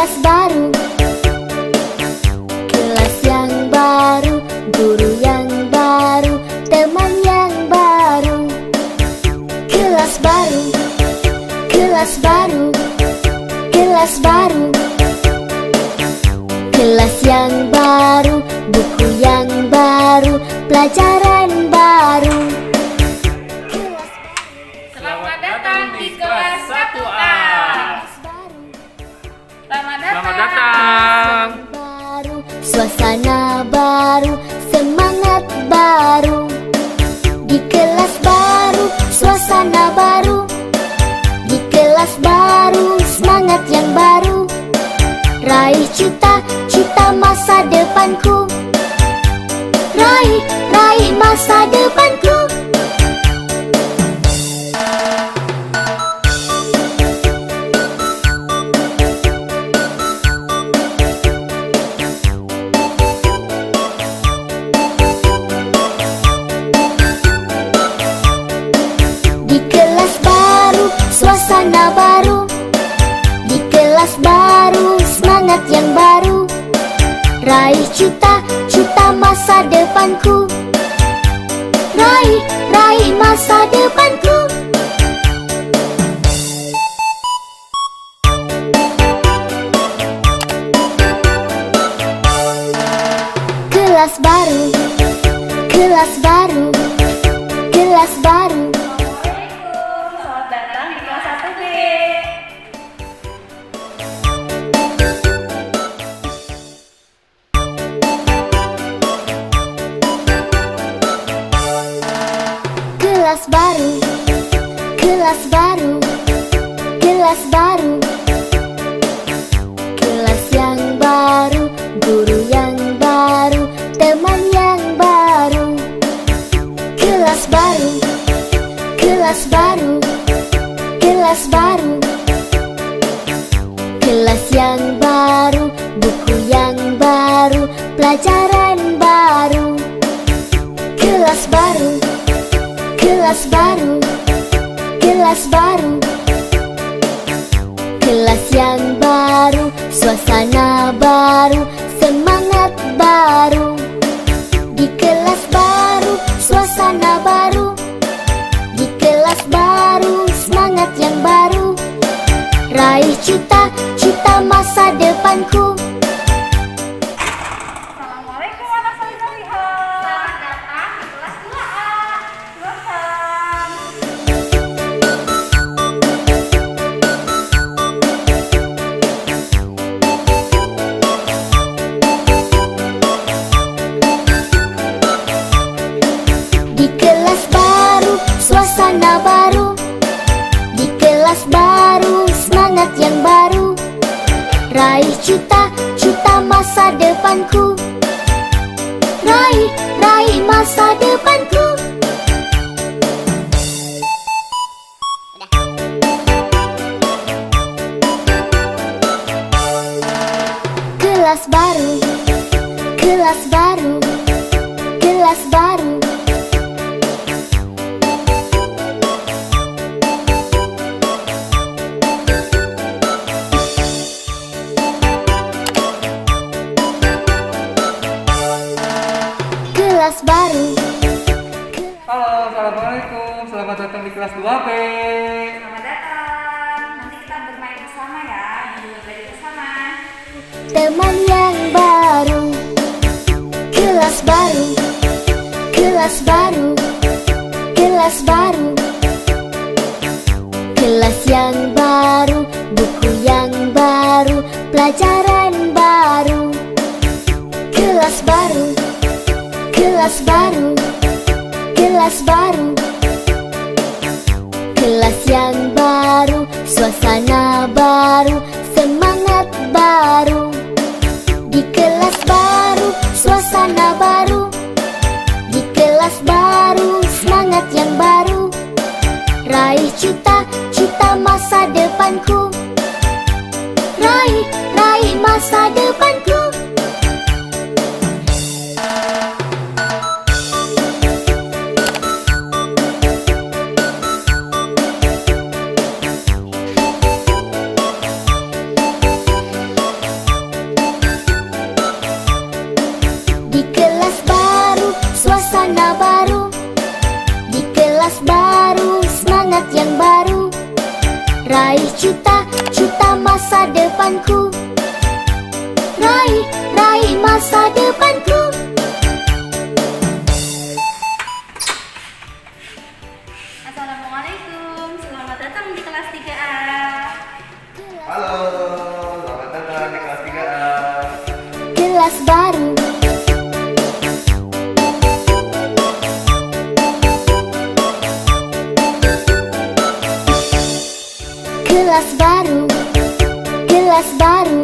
kelas baru, kelas yang baru, guru yang baru, teman yang baru. Kelas baru, kelas baru, kelas baru, kelas yang baru, buku yang baru, pelajaran baru. Selamat datang di kelas 1A. Selamat datang. Baru, suasana baru, semangat baru. Di kelas baru, suasana baru. Di kelas baru, semangat yang baru. Raih cita-cita masa depanku. Raih masa depanku. Di kelas baru, suasana baru. Di kelas baru, semangat yang baru. Raih cita-cita masa depanku. Raih masa depanku. Kelas baru, kelas baru, kelas baru. Selamat datang di kelas 1B. Kelas baru, kelas baru, kelas baru. Kelas yang baru, guru yang baru, teman yang baru. Kelas baru, kelas baru, kelas baru. Kelas yang baru, buku yang baru, pelajaran baru. Kelas baru, kelas baru, kelas baru. Kelas yang baru, suasana baru, semangat baru. Di kelas baru, suasana baru. Di kelas baru, semangat yang baru. Raih cita-cita masa depanku. Assalamualaikum anak solihah. Selamat datang di kelas 2A. Welcome. Di kelas baru, suasana baru. Di kelas baru, semangat yang baru. Raih cita-cita masa depanku. Raih masa depanku. Kelas baru, kelas baru, kelas baru. Kelas baru. Halo, assalamualaikum. Selamat datang di kelas 2B. Selamat datang. Nanti kita bermain bersama ya. Belajar bersama. Teman yang baru. Kelas baru, kelas baru, kelas baru. Kelas yang baru, buku yang baru, pelajaran baru. Kelas baru, kelas baru, kelas baru. Kelas yang baru, suasana baru, semangat baru. Di kelas baru, suasana baru. Di kelas baru, semangat yang baru. Raih cita-cita masa depanku. Raih masa depanku. masa depanku. Raih, raih masa depanku. Assalamualaikum, selamat datang di kelas 3A. Halo, selamat datang di kelas 3A. Kelas baru. Kelas baru, kelas baru.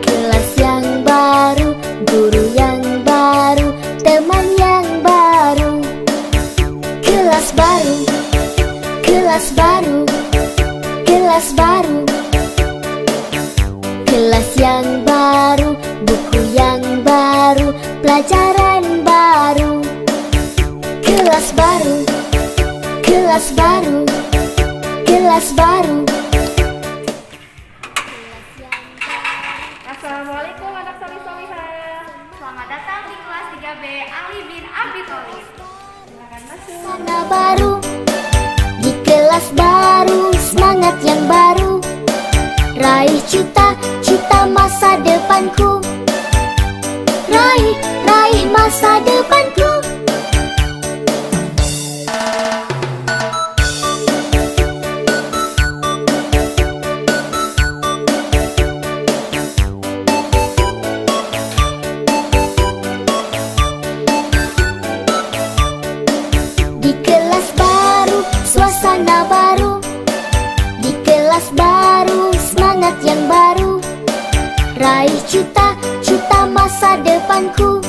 Kelas yang baru, guru yang baru, teman yang baru. Kelas baru, kelas baru, kelas baru. Kelas yang baru, buku yang baru, pelajaran baru. Kelas baru, kelas baru, kelas baru. Assalamualaikum anak solih-solihah. Selamat datang di kelas 3B Ali bin Abi Thalib. Silakan masuk. Suasana baru, di kelas baru, semangat yang baru. Raih cita-cita masa depanku. Raih, raih masa depanku. Di kelas baru, suasana baru. Di kelas baru, semangat yang baru. Raih cita-cita masa depanku.